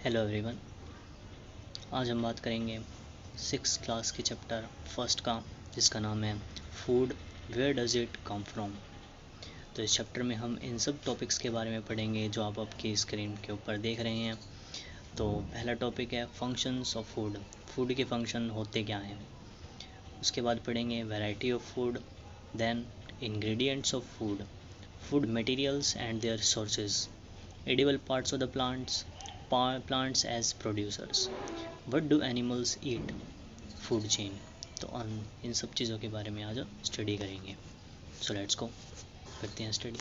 Hello everyone. आज हम बात करेंगे 6th क्लास के चैप्टर फर्स्ट का, जिसका नाम है food, where does it come from. तो इस चैप्टर में हम इन सब टॉपिक्स के बारे में पढ़ेंगे जो आप आपकी स्क्रीन के ऊपर देख रहे हैं। तो पहला टॉपिक है फंक्शंस ऑफ फूड, फूड के फंक्शन होते क्या हैं। उसके बाद पढ़ेंगे variety of food, then ingredients of food, food materials and their sources, edible parts of the plants as producers, what do animals eat, food chain. तो इन सब चीज़ों के बारे में आज स्टडी करेंगे। सो लेट्स गो, करते हैं स्टडी।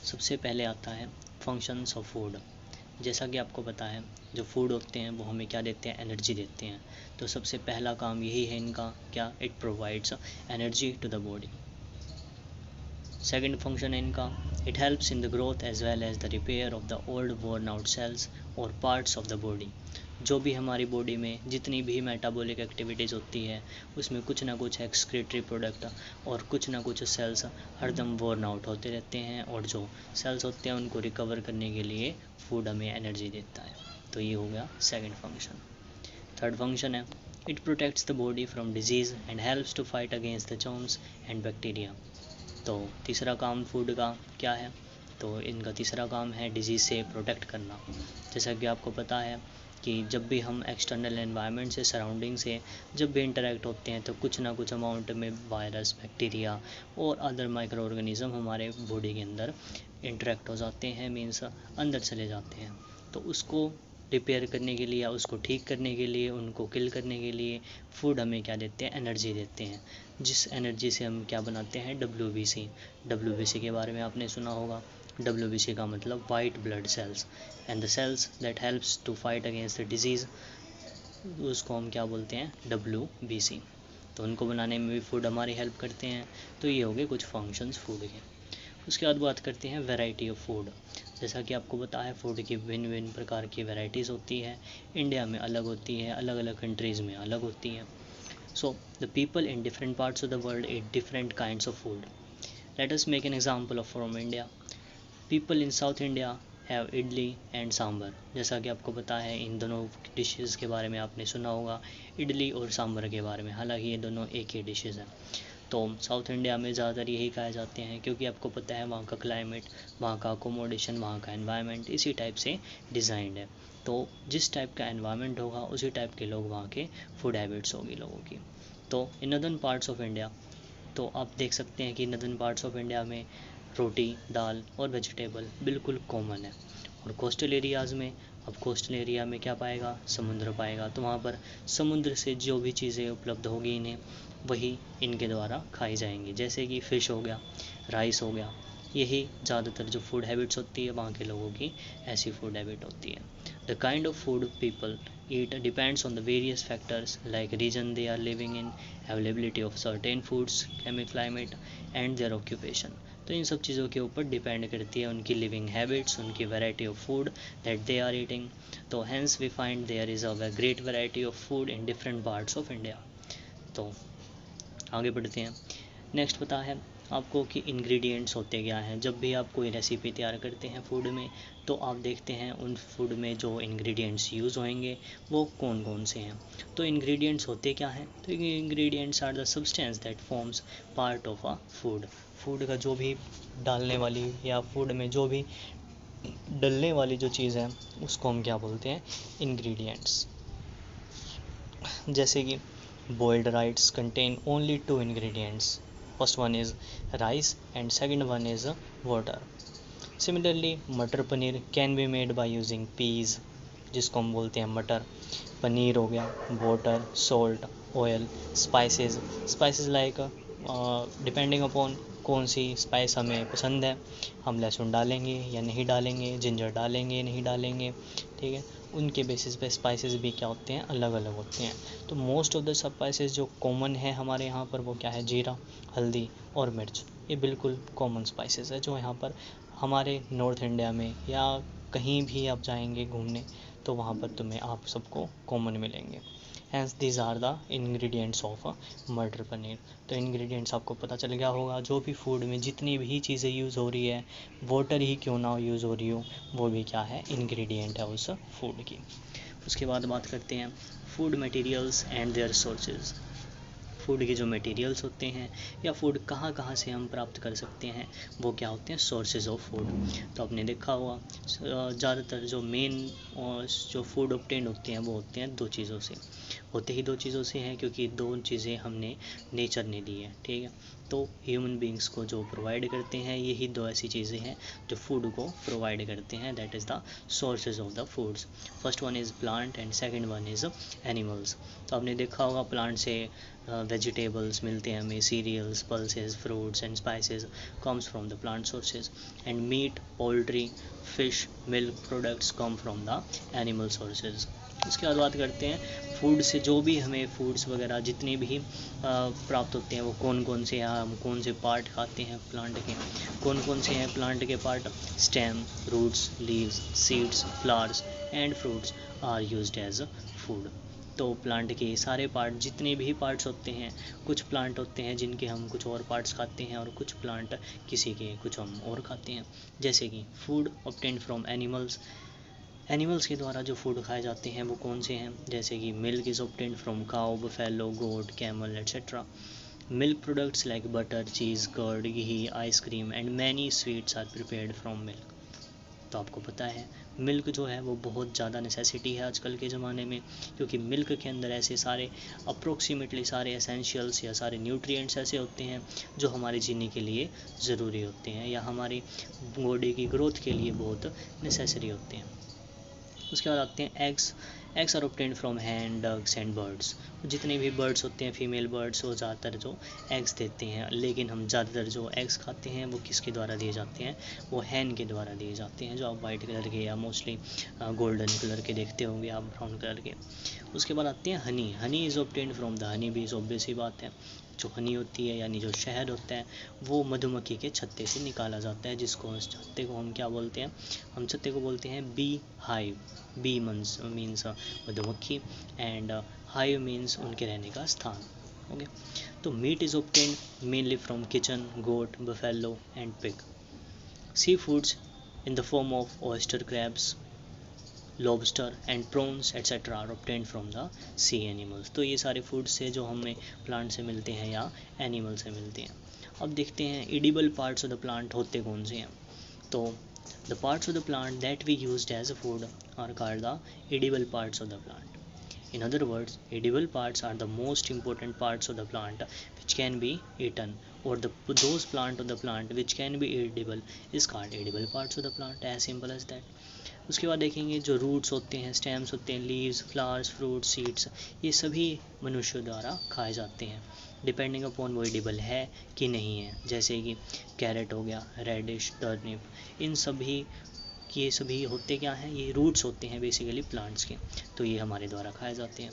सबसे पहले आता है फंक्शंस ऑफ फूड। जैसा कि आपको पता है, जो फूड होते हैं वो हमें क्या देते हैं, एनर्जी देते हैं। तो सबसे पहला काम यही है इनका, क्या, it provides energy to the body. Second function है इनका, it helps in the growth as well as the repair of the old worn out cells और पार्ट्स ऑफ द बॉडी। जो भी हमारी बॉडी में जितनी भी मेटाबॉलिक एक्टिविटीज़ होती है, उसमें कुछ ना कुछ एक्सक्रीटरी प्रोडक्ट और कुछ ना कुछ सेल्स हरदम वर्न आउट होते रहते हैं, और जो सेल्स होते हैं उनको रिकवर करने के लिए फूड हमें एनर्जी देता है। तो ये हो गया सेकेंड फंक्शन। थर्ड फंक्शन है, it protects the body from disease and helps to fight against the germs and bacteria. तो तीसरा काम फूड का क्या है, तो इनका तीसरा काम है डिजीज़ से प्रोटेक्ट करना। जैसा कि आपको पता है कि जब भी हम एक्सटर्नल एनवायरनमेंट से, सराउंडिंग से जब भी इंटरेक्ट होते हैं, तो कुछ ना कुछ अमाउंट में वायरस, बैक्टीरिया और अदर माइक्रो ऑर्गेनिज्म हमारे बॉडी के अंदर इंटरेक्ट हो जाते हैं, मीन्स अंदर चले जाते हैं। तो उसको रिपेयर करने के लिए या उसको ठीक करने के लिए, उनको किल करने के लिए फूड हमें क्या देते हैं, एनर्जी देते हैं। जिस एनर्जी से हम क्या बनाते हैं, WBC के बारे में आपने सुना होगा। WBC का मतलब white blood cells, and the cells that helps to fight against the disease, उसको हम क्या बोलते हैं, WBC। तो उनको बनाने में भी फूड हमारी हेल्प करते हैं। तो ये हो गए कुछ फंक्शंस फूड के। उसके बाद बात करते हैं वैरायटी ऑफ फूड। जैसा कि आपको पता है, फूड की भिन्न भिन्न प्रकार की वैरायटीज़ होती है। इंडिया में अलग होती है, अलग अलग कंट्रीज़ में अलग होती हैं। So, the people in different parts of the world eat different kinds of food. Let us make an example of from India. People in South India have idli and sambar. जैसा कि आपको पता है, इन दोनों डिशेज़ के बारे में आपने सुना होगा, इडली और सांभर के बारे में। हालांकि ये दोनों एक ही डिशेज़ हैं। तो साउथ इंडिया में ज़्यादातर यही खाए जाते हैं, क्योंकि आपको पता है वहाँ का क्लाइमेट, वहाँ का अकोमोडेशन, वहाँ का एनवायरनमेंट इसी टाइप से डिज़ाइंड है। तो जिस टाइप का एनवायरनमेंट होगा, उसी टाइप के लोग वहाँ के फूड हैबिट्स होगी लोगों की। तो इन नदर्न पार्ट्स ऑफ इंडिया, तो आप देख सकते हैं कि नदर्न पार्ट्स ऑफ इंडिया में रोटी, दाल और वेजिटेबल बिल्कुल कॉमन है। और कोस्टल एरियाज़ में, अब कोस्टल एरिया में क्या पाएगा, समुद्र पाएगा। तो वहाँ पर समुद्र से जो भी चीज़ें उपलब्ध होगी इन्हें, वही इनके द्वारा खाई जाएंगी। जैसे कि फ़िश हो गया, राइस हो गया, यही ज़्यादातर जो फूड हैबिट्स होती है वहाँ के लोगों की ऐसी फूड हैबिट होती है। The kind of food people eat depends on the various factors like region they are living in, availability of certain foods, climate and their occupation। तो इन सब चीज़ों के ऊपर डिपेंड करती है उनकी लिविंग हैबिट्स, उनकी variety of food that they are eating. तो hence we find there is a great variety of food in different parts of India. तो आगे बढ़ते हैं। नेक्स्ट पता है आपको कि इंग्रेडिएंट्स होते क्या हैं। जब भी आप कोई रेसिपी तैयार करते हैं फूड में, तो आप देखते हैं उन फूड में जो इंग्रेडिएंट्स यूज़ होंगे वो कौन कौन से हैं। तो इंग्रेडिएंट्स होते क्या हैं, तो ingredients are the substance that forms part of a food. Food का जो भी डालने वाली या फूड में जो भी डलने वाली जो चीज़ है, उसको हम क्या बोलते हैं, इंग्रेडिएंट्स। जैसे कि boiled rice contain only two ingredients. First one is rice and second one is water. Similarly, मटर paneer can be made by using peas, जिसको हम बोलते हैं मटर पनीर हो गया, water, salt, oil, spices like depending upon कौन सी स्पाइस हमें पसंद है, हम लहसुन डालेंगे या नहीं डालेंगे, जिंजर डालेंगे नहीं डालेंगे, ठीक है। उनके बेसिस पे स्पाइसेस भी क्या होते हैं, अलग अलग होते हैं। तो मोस्ट ऑफ द स्पाइसेस जो कॉमन है हमारे यहाँ पर, वो क्या है, जीरा, हल्दी और मिर्च। ये बिल्कुल कॉमन स्पाइसेस है जो यहाँ पर हमारे नॉर्थ इंडिया में या कहीं भी आप जाएंगे घूमने, तो वहाँ पर तुम्हें आप सबको कॉमन मिलेंगे। Hence these are the ingredients of matar paneer. तो इंग्रेडिएंट्स आपको पता चल गया होगा, जो भी फूड में जितनी भी चीज़ें यूज़ हो रही है, वाटर ही क्यों ना यूज़ हो रही हो, वो भी क्या है, इंग्रेडिएंट है उस फूड की। उसके बाद बात करते हैं food materials and their sources. Food के जो मटेरियल्स होते हैं या फूड कहाँ कहाँ से हम प्राप्त कर सकते हैं, वो क्या होते हैं, सोर्सेज ऑफ फूड। तो आपने देखा हुआ ज़्यादातर जो मेन जो फूड ऑब्टेन होते हैं वो होते हैं दो चीज़ों से, होते ही दो चीज़ों से हैं क्योंकि दो चीज़ें हमने नेचर ने दी है, ठीक है। तो ह्यूमन बींग्स को जो प्रोवाइड करते हैं यही दो ऐसी चीज़ें हैं जो फूड को प्रोवाइड करते हैं, that is the sources of the foods. First one is plant and second one is animals. तो आपने देखा होगा प्लांट से वेजिटेबल्स मिलते हैं हमें, cereals, pulses, fruits and spices comes from the plant sources, and meat, poultry, fish, milk products come from the animal sources. उसके बाद बात करते हैं फूड से जो भी हमें फूड्स वगैरह जितने भी प्राप्त होते हैं वो कौन कौन से हैं, हम कौन से पार्ट खाते हैं प्लांट के, कौन कौन से हैं प्लांट के part, stem, roots, leaves, seeds, flowers and fruits are used as food. तो प्लांट के सारे पार्ट, जितने भी पार्ट्स होते हैं, कुछ प्लांट होते हैं जिनके हम कुछ और पार्ट्स खाते हैं और कुछ प्लांट किसी के कुछ हम और खाते हैं। जैसे कि food obtained from animals, animals के द्वारा जो फूड खाए जाते हैं वो कौन से हैं, जैसे कि milk is obtained from cow, buffalo, goat, camel etcetera. Milk products like butter, cheese, curd, ghee, ice cream and many sweets are prepared from milk. तो आपको पता है मिल्क जो है वो बहुत ज़्यादा नेसेसिटी है आजकल के ज़माने में, क्योंकि मिल्क के अंदर ऐसे सारे अप्रोक्सीमेटली सारे एसेंशियल्स या सारे न्यूट्रिएंट्स ऐसे होते हैं जो हमारे जीने के लिए ज़रूरी होते हैं या हमारी बॉडी की ग्रोथ के लिए बहुत नेसेसरी होते हैं। उसके बाद आते हैं eggs. Eggs are obtained from hen, ducks and birds. जितने भी बर्ड्स होते हैं, फीमेल बर्ड्स, वो ज़्यादातर जो एग्स देते हैं, लेकिन हम ज़्यादातर जो एग्स खाते हैं वो किसके द्वारा दिए जाते हैं, वो हैन के द्वारा दिए जाते हैं, जो आप वाइट कलर के या मोस्टली गोल्डन कलर के देखते होंगे आप, ब्राउन कलर के। उसके बाद आते हैं Honey. Honey is obtained from the honey बीज, ऑब्वियस ही बात है, जो हनी होती है यानी जो शहद होता है वो मधुमक्खी के छत्ते से निकाला जाता है, जिसको इस छत्ते को हम क्या बोलते हैं, हम छत्ते को बोलते हैं बी हाइव। बी मीन्स मधुमक्खी एंड हाइव मीन्स उनके रहने का स्थान। ओके। तो meat is obtained mainly from किचन, goat, buffalo and pig. Sea foods in the form of oyster, crabs, lobster and prawns etc. are obtained from the sea animals। तो ये सारे foods से जो हमें प्लांट से मिलते हैं या एनिमल से मिलते हैं। अब देखते हैं edible parts of the plant होते कौन से हैं। तो the parts of the plant that we used as a food are called the edible parts of the plant. In other words, edible parts are the most important parts of the plant which can be eaten, or those plant of the plant which can be edible is called edible parts of the plant, as simple as that। उसके बाद देखेंगे जो roots होते हैं, stems होते हैं, leaves, flowers, fruit, seeds, ये सभी मनुष्यों द्वारा खाए जाते हैं, डिपेंडिंग अपॉन वो एडिबल है कि नहीं है। जैसे कि कैरेट हो गया, रेडिश, टर्निप, इन सभी ये सभी होते क्या हैं, ये रूट्स होते हैं बेसिकली प्लांट्स के, तो ये हमारे द्वारा खाए जाते हैं।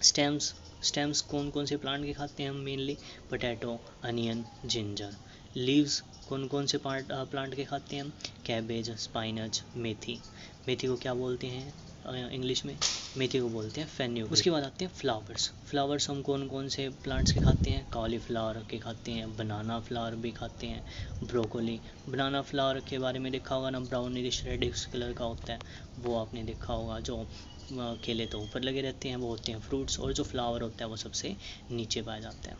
स्टेम्स कौन कौन से प्लांट के खाते हैं हम, mainly potato, onion, ginger. Leaves कौन कौन से प्लांट के खाते हैं हम, कैबेज, स्पाइनच, मेथी। मेथी को क्या बोलते हैं इंग्लिश में, मेथी को बोलते हैं फेन्यूग्रीक। उसके बाद आते हैं फ्लावर्स। फ्लावर्स हम कौन कौन से प्लांट्स के खाते हैं, कॉलीफ्लावर के खाते हैं, बनाना फ्लावर भी खाते हैं, ब्रोकोली। बनाना फ्लावर के बारे में देखा होगा ना, ब्राउनिश रेडिश कलर का होता है, वो आपने देखा होगा। जो केले तो ऊपर लगे रहते हैं वो होते हैं फ्रूट्स, और जो फ्लावर होता है वो सबसे नीचे पाया जाता है,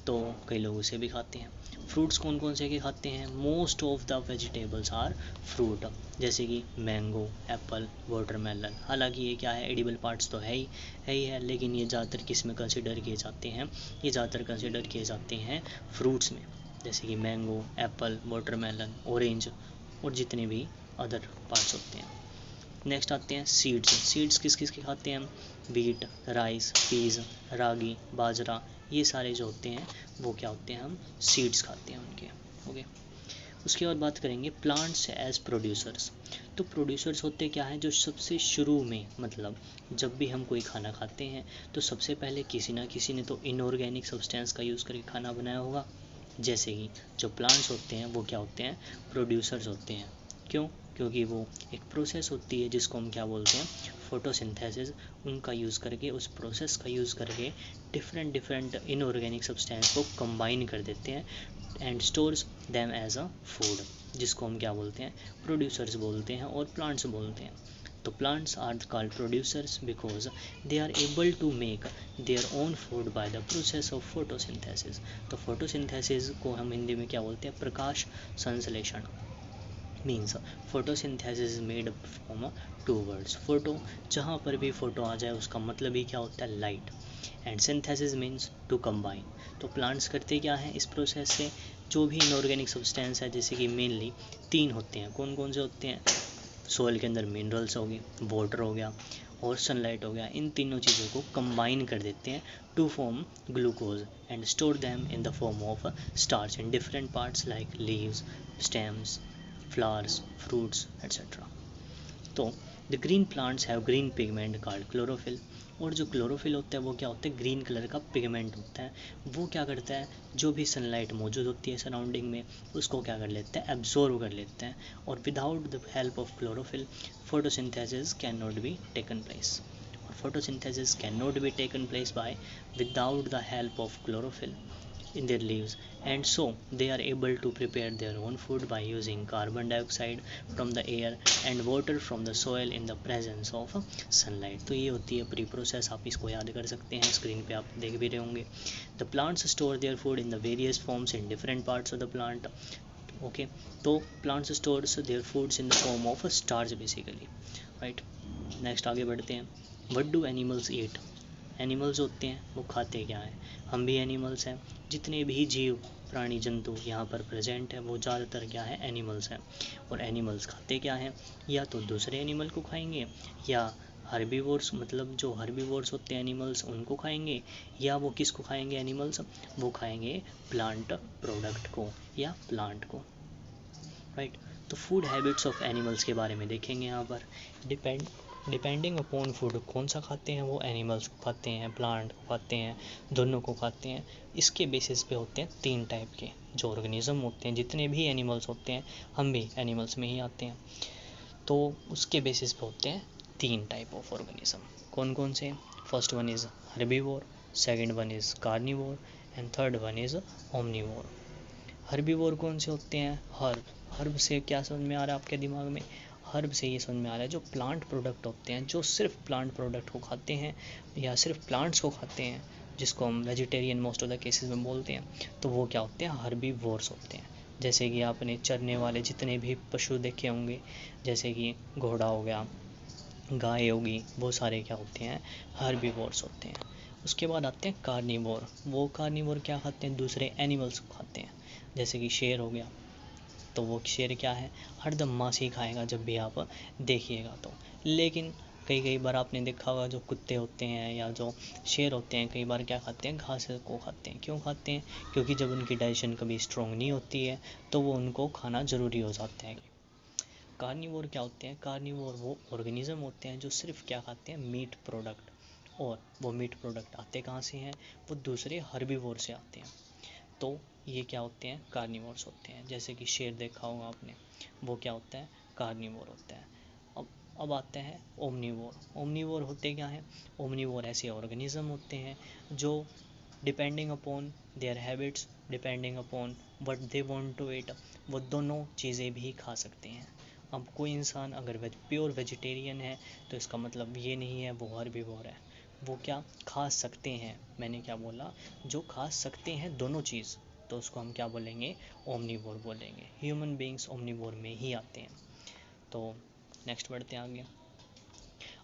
तो कई लोग उसे भी खाते हैं। फ्रूट्स कौन कौन से के खाते हैं, most of the vegetables are fruit, जैसे कि मैंगो, एप्पल, वाटरमेलन। हालांकि ये क्या है, एडिबल पार्ट्स तो है ही है, लेकिन ये ज़्यादातर किस में कंसिडर किए जाते हैं, ये ज़्यादातर कंसिडर किए जाते हैं फ्रूट्स में, जैसे कि मैंगो, एप्पल, वाटरमेलन, ऑरेंज और जितने भी अदर पार्ट्स होते हैं। नेक्स्ट आते हैं सीड्स। सीड्स किस किस के खाते हैं हम, वीट, राइस, पीज, रागी, बाजरा, ये सारे जो होते हैं वो क्या होते हैं, हम सीड्स खाते हैं उनके। ओके। उसके बाद बात करेंगे प्लांट्स एज प्रोड्यूसर्स। तो प्रोड्यूसर्स होते क्या हैं, जो सबसे शुरू में, मतलब जब भी हम कोई खाना खाते हैं तो सबसे पहले किसी ना किसी ने तो इनऑर्गेनिक सब्सटेंस का यूज़ करके खाना बनाया होगा। जैसे कि जो प्लांट्स होते हैं वो क्या होते हैं, प्रोड्यूसर्स होते हैं। क्यों? क्योंकि वो एक प्रोसेस होती है जिसको हम क्या बोलते हैं, फोटोसिंथेसिस। उनका यूज़ करके, उस प्रोसेस का यूज़ करके डिफरेंट डिफरेंट इनऑर्गेनिक सब्सटेंस को कंबाइन कर देते हैं and stores them as a food, जिसको हम क्या बोलते हैं, प्रोड्यूसर्स बोलते हैं और प्लांट्स बोलते हैं। तो plants are called producers because they are able to make their own food by the process of photosynthesis। तो photosynthesis को हम हिंदी में क्या बोलते हैं, प्रकाश संश्लेषण। Means photosynthesis made from two words. Photo, जहाँ पर भी फोटो आ जाए उसका मतलब ही क्या होता है, light, and synthesis means to combine. तो प्लांट्स करते क्या हैं इस प्रोसेस से, जो भी इनऑर्गेनिक सब्सटेंस है, जैसे कि मेनली 3 होते हैं, कौन कौन से होते हैं, सोइल के अंदर मिनरल्स हो गए, वाटर हो गया और सनलाइट हो गया, इन तीनों चीज़ों को कंबाइन कर देते हैं to form glucose and store them in the form of starch in different parts like leaves, stems, flowers, fruits et cetera. तो the green plants have green pigment called chlorophyll. और जो क्लोरोफिल होता है वो क्या होता है, ग्रीन कलर का पिगमेंट होता है। वो क्या करता है, जो भी सनलाइट मौजूद होती है सराउंडिंग में उसको क्या कर लेते हैं, एब्जॉर्व कर लेते हैं। और without the help of chlorophyll photosynthesis can not be taken place. और photosynthesis can not be taken place by without the help of chlorophyll in their leaves, and so they are able to prepare their own food by using carbon dioxide from the air and water from the soil in the presence of sunlight। तो ये होती है pre process, आप इसको याद कर सकते हैं, स्क्रीन पे आप देख भी रहे होंगे। the plants store their food in the various forms in different parts of the plant। Okay, तो plants stores their foods in the form of starch basically, right। Next आगे बढ़ते हैं। what do animals eat। Animals होते हैं वो खाते क्या हैं, हम भी एनिमल्स हैं। जितने भी जीव प्राणी जंतु यहाँ पर प्रेजेंट है वो ज़्यादातर क्या है, एनिमल्स हैं। और एनिमल्स खाते क्या हैं, या तो दूसरे एनिमल को खाएंगे, या हर्बीवोर्स, मतलब जो हर्बीवोर्स होते हैं एनिमल्स उनको खाएंगे, या वो किसको खाएंगे एनिमल्स, वो खाएंगे प्लांट प्रोडक्ट को या प्लांट को, राइट। तो फूड हैबिट्स ऑफ एनिमल्स के बारे में देखेंगे यहाँ पर। डिपेंडिंग अपॉन फूड, कौन सा खाते हैं वो, एनिमल्स को खाते हैं, प्लांट को खाते हैं, दोनों को खाते हैं। इसके बेसिस पे होते हैं 3 टाइप के जो ऑर्गेनिज्म होते हैं, जितने भी एनिमल्स होते हैं, हम भी एनिमल्स में ही आते हैं। तो उसके बेसिस पे होते हैं 3 टाइप ऑफ ऑर्गेनिज्म। कौन कौन से, first one is herbivore, second one is carnivore and third one is omnivore. Herbivore कौन से होते हैं, हर्ब से क्या समझ में आ रहा है आपके दिमाग में, हर्ब से ये समझ में आ रहा है जो प्लांट प्रोडक्ट होते हैं, जो सिर्फ प्लांट प्रोडक्ट को खाते हैं या सिर्फ प्लांट्स को खाते हैं, जिसको हम vegetarian most of the cases में बोलते हैं, तो वो क्या होते हैं, हर्बीवोर्स होते हैं। जैसे कि आपने चरने वाले जितने भी पशु देखे होंगे, जैसे कि घोड़ा हो गया, गाय होगी, वो सारे क्या होते हैं, हर्बीवोर्स होते हैं। उसके बाद आते हैं कार्निवोर। वो कार्निवोर क्या खाते हैं, दूसरे एनिमल्स को खाते हैं। जैसे कि शेर हो गया, तो वो शेर क्या है, हरदम मांस ही खाएगा जब भी आप देखिएगा तो। लेकिन कई बार आपने देखा होगा जो कुत्ते होते हैं या जो शेर होते हैं, कई बार क्या खाते हैं, घास को खाते हैं। क्यों खाते हैं, क्योंकि जब उनकी डाइजेशन कभी स्ट्रॉन्ग नहीं होती है तो वो उनको खाना ज़रूरी हो जाता है। कार्निवोर क्या होते हैं, कार्निवोर वो ऑर्गेनिज्म होते हैं जो सिर्फ क्या खाते हैं, मीट प्रोडक्ट। और वो मीट प्रोडक्ट आते कहाँ से हैं, वो दूसरे हर्बीवोर से आते हैं। तो ये क्या होते हैं, कार्निवोर्स होते हैं। जैसे कि शेर देखा होगा आपने, वो क्या होता है, कार्निवोर होता है। अब आते हैं ओमनीवोर। ओमनीवोर होते क्या हैं, ओमनीवोर ऐसे ऑर्गेनिज्म होते हैं जो depending upon their habits, depending upon what they want to eat, वो दोनों चीज़ें भी खा सकते हैं। अब कोई इंसान अगर प्योर वेजिटेरियन है तो इसका मतलब ये नहीं है वो हर्बीवोर है। वो क्या खा सकते हैं, मैंने क्या बोला, जो खा सकते हैं दोनों चीज़, तो उसको हम क्या बोलेंगे, ओमनीवोर बोलेंगे। ह्यूमन बीइंग्स ओमनीवोर में ही आते हैं। तो नेक्स्ट बढ़ते हैं आगे।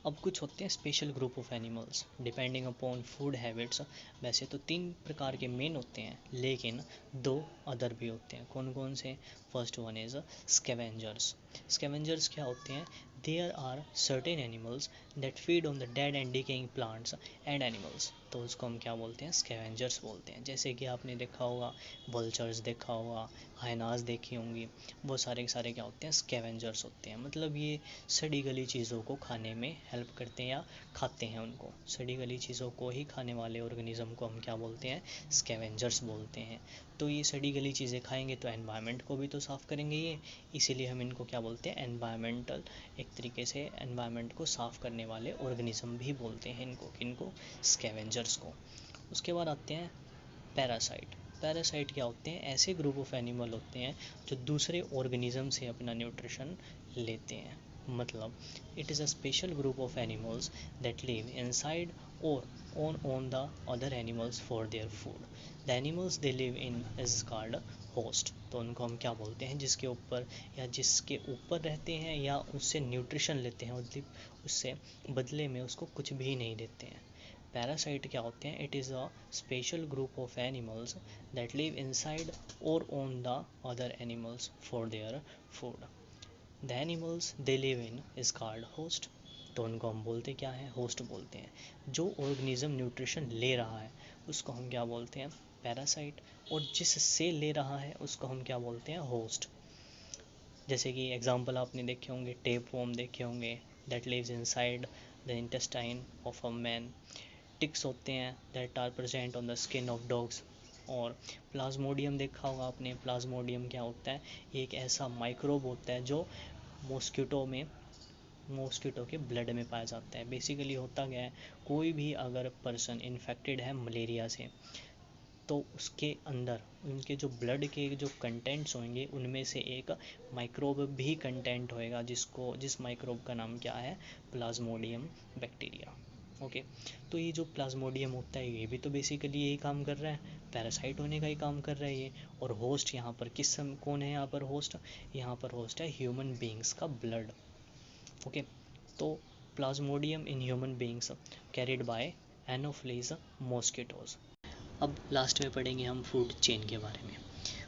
अब कुछ होते हैं special group of animals depending upon food habits. वैसे तो 3 प्रकार के मेन होते हैं, लेकिन 2 अदर भी होते हैं। कौन कौन से, first one is scavengers. Scavengers क्या होते हैं, there are certain animals that feed on the dead and decaying plants and animals. तो उसको हम क्या बोलते हैं, स्कैवेंजर्स बोलते हैं। जैसे कि आपने देखा होगा, वल्चर्स देखा होगा, हाइनास देखी होंगी, वो सारे के सारे क्या होते हैं, स्कैवेंजर्स होते हैं। मतलब ये सड़ी गली चीज़ों को खाने में हेल्प करते हैं या खाते हैं उनको। सड़ी गली चीज़ों को ही खाने वाले ऑर्गेनिज्म को हम क्या बोलते हैं, स्कैवेंजर्स बोलते हैं। तो ये सड़ी गली चीज़ें खाएंगे तो एनवायरनमेंट को भी तो साफ़ करेंगे ये, इसीलिए हम इनको क्या बोलते हैं, एनवायरमेंटल, एक तरीके से एनवायरनमेंट को साफ़ करने वाले ऑर्गेनिज्म भी बोलते हैं इनको, किनको, स्कैवेंजर्स को। उसके बाद आते हैं पैरासाइट। पैरासाइट क्या होते हैं, ऐसे ग्रुप ऑफ एनिमल होते हैं जो दूसरे ऑर्गेनिज्म से अपना न्यूट्रिशन लेते हैं। मतलब it is a special group of animals that live inside और on the other animals for their food. The animals they live in is called host. तो उनको हम क्या बोलते हैं, जिसके ऊपर या जिसके ऊपर रहते हैं या उससे न्यूट्रिशन लेते हैं, उससे बदले में उसको कुछ भी नहीं देते हैं। पैरासाइट क्या होते हैं, it is a special group of animals that live inside और on the other animals for their food. The animals they live in is called host. तो उनको हम बोलते क्या हैं, होस्ट बोलते हैं। जो ऑर्गेनिज्म न्यूट्रिशन ले रहा है उसको हम क्या बोलते हैं, पैरासाइट, और जिससे ले रहा है उसको हम क्या बोलते हैं, होस्ट। जैसे कि एग्जांपल आपने देखे होंगे, टेपवर्म देखे होंगे, that lives inside the intestine of a man. Ticks होते हैं that are present on the skin of dogs. और प्लाज्मोडियम देखा होगा आपने। प्लाज्मोडियम क्या होता है, एक ऐसा माइक्रोब होता है जो मॉस्किटो के ब्लड में पाया जाता है। बेसिकली होता क्या है, कोई भी अगर पर्सन इन्फेक्टेड है मलेरिया से, तो उसके अंदर उनके जो ब्लड के जो कंटेंट्स होंगे उनमें से एक माइक्रोब भी कंटेंट होएगा, जिस माइक्रोब का नाम क्या है, प्लाज्मोडियम बैक्टीरिया। ओके, तो ये जो प्लाज्मोडियम होता है ये भी तो बेसिकली यही काम कर रहा है, पैरासाइट होने का ही काम कर रहा है ये। और होस्ट यहाँ पर कौन है, यहाँ पर होस्ट, है ह्यूमन बींग्स का ब्लड। ओके, तो Plasmodium in human beings carried by anopheles mosquitoes. अब लास्ट में पढ़ेंगे हम फूड चेन के बारे में।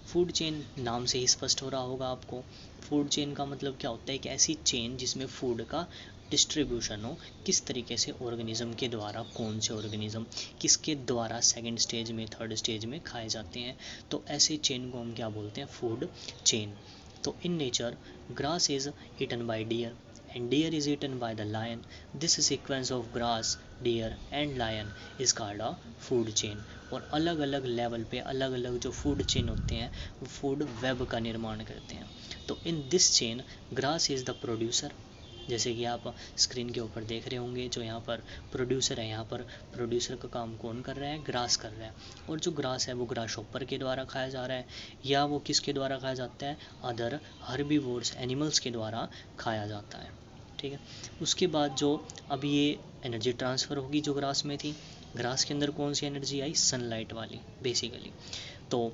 फूड चेन नाम से ही स्पष्ट हो रहा होगा आपको। फूड चेन का मतलब क्या होता है, एक ऐसी चेन जिसमें फूड का डिस्ट्रीब्यूशन हो, किस तरीके से ऑर्गेनिज्म के द्वारा, कौन से ऑर्गेनिज्म किसके द्वारा सेकंड स्टेज में, थर्ड स्टेज में खाए जाते हैं। तो ऐसे चेन को हम क्या बोलते हैं, फूड चेन। तो in nature grass is eaten by deer and deer is eaten by the lion. This sequence of grass, deer and lion is called a food chain. और अलग अलग लेवल पे अलग अलग जो फूड चेन होते हैं वो फूड वेब का निर्माण करते हैं। तो in this chain grass is the producer. जैसे कि आप स्क्रीन के ऊपर देख रहे होंगे, जो यहाँ पर प्रोड्यूसर है, यहाँ पर प्रोड्यूसर का काम कौन कर रहा है, ग्रास कर रहा है। और जो ग्रास है वो ग्रास शॉपर के द्वारा खाया जा रहा है, या वो किसके द्वारा खाया जाता है, अदर हर्बीवोर्स एनिमल्स के द्वारा खाया जाता है। ठीक है, उसके बाद जो अब ये एनर्जी ट्रांसफ़र होगी जो ग्रास में थी, ग्रास के अंदर कौन सी एनर्जी आई, सनलाइट वाली बेसिकली। तो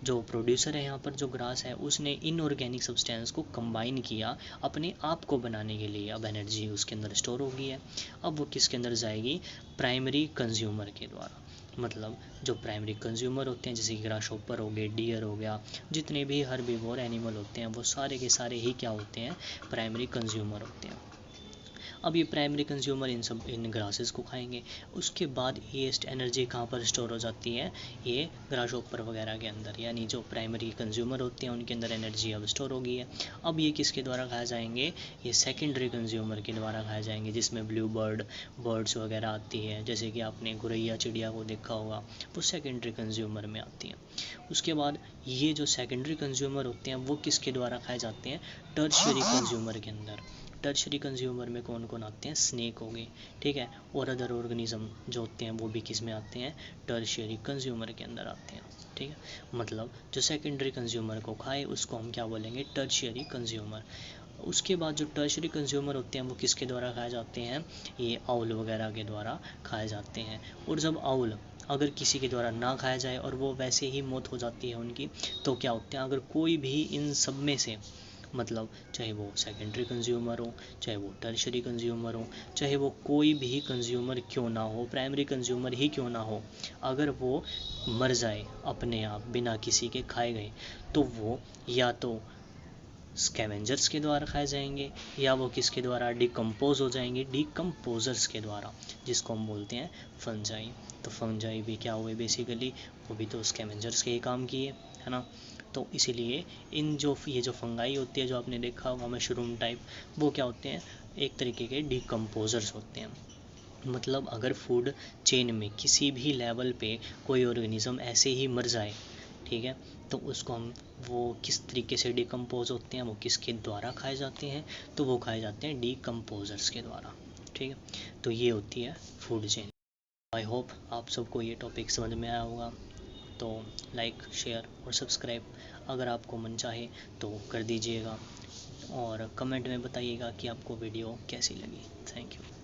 जो प्रोड्यूसर है यहाँ पर, जो ग्रास है, उसने इनऑर्गेनिक सब्सटेंस को कंबाइन किया अपने आप को बनाने के लिए। अब एनर्जी उसके अंदर स्टोर हो गई है, अब वो किसके अंदर जाएगी, प्राइमरी कंज्यूमर के द्वारा। मतलब जो प्राइमरी कंज्यूमर होते हैं, जैसे कि ग्रास हॉपर हो गए, डियर हो गया, जितने भी हर्बीवोर एनिमल होते हैं वो सारे के सारे ही क्या होते हैं, प्राइमरी कंज्यूमर होते हैं। अब ये प्राइमरी कंज्यूमर इन ग्रासेस को खाएंगे। उसके बाद ये एनर्जी कहाँ पर स्टोर हो जाती है, ये ग्रास हॉपर वगैरह के अंदर, यानी जो प्राइमरी कंज्यूमर होते हैं उनके अंदर एनर्जी अब स्टोर हो गई है। अब ये किसके द्वारा खाए जाएंगे, ये सेकेंडरी कंज्यूमर के द्वारा खाए जाएंगे, जिसमें ब्लू बर्ड्स वगैरह आती है। जैसे कि आपने गुरैया चिड़िया को देखा होगा, वो सेकेंडरी कंज्यूमर में आती है। उसके बाद ये जो सेकेंडरी कंज्यूमर होते हैं वो किसके द्वारा खाए जाते हैं, टर्शियरी कंज्यूमर के अंदर। टर्शरी कंज्यूमर में कौन कौन आते हैं, स्नेक हो गए, ठीक है, और अदर ऑर्गेनिज्म जो होते हैं वो भी किस में आते हैं, टर्शियरी कंज्यूमर के अंदर आते हैं। ठीक है, मतलब जो सेकेंडरी कंज्यूमर को खाए उसको हम क्या बोलेंगे, टर्शियरी कंज्यूमर। उसके बाद जो टर्शियरी कंज्यूमर होते हैं वो किसके द्वारा खाए जाते हैं, ये आउल वगैरह के द्वारा खाए जाते हैं। और जब आउल अगर किसी के द्वारा ना खाया जाए और वो वैसे ही मौत हो जाती है उनकी, तो क्या होते हैं, अगर कोई भी इन सब में से, मतलब चाहे वो सेकेंडरी कंज्यूमर हो, चाहे वो टर्शरी कंज्यूमर हो, चाहे वो कोई भी कंज्यूमर क्यों ना हो, प्राइमरी कंज्यूमर ही क्यों ना हो, अगर वो मर जाए अपने आप बिना किसी के खाए गए, तो वो या तो स्कैवेंजर्स के द्वारा खाए जाएंगे या वो किसके द्वारा डिकम्पोज हो जाएंगे, डिकम्पोजर्स के द्वारा, जिसको हम बोलते हैं फंजाई। तो फंजाई भी क्या हुए बेसिकली, वो भी तो स्कैवेंजर्स के ही काम किए, है ना। तो इसीलिए ये जो फंगाई होती है जो आपने देखा होगा मशरूम टाइप, वो क्या होते हैं, एक तरीके के डिकम्पोजर्स होते हैं। मतलब अगर फूड चेन में किसी भी लेवल पे कोई ऑर्गेनिज्म ऐसे ही मर जाए, ठीक है, तो उसको हम, वो किस तरीके से डिकम्पोज होते हैं, वो किसके द्वारा खाए जाते हैं, तो वो खाए जाते हैं डिकम्पोजर्स के द्वारा, ठीक है। तो ये होती है फूड चेन। आई होप आप सबको ये टॉपिक समझ में आया होगा। तो लाइक, शेयर और सब्सक्राइब अगर आपको मन चाहे तो कर दीजिएगा, और कमेंट में बताइएगा कि आपको वीडियो कैसी लगी। Thank you.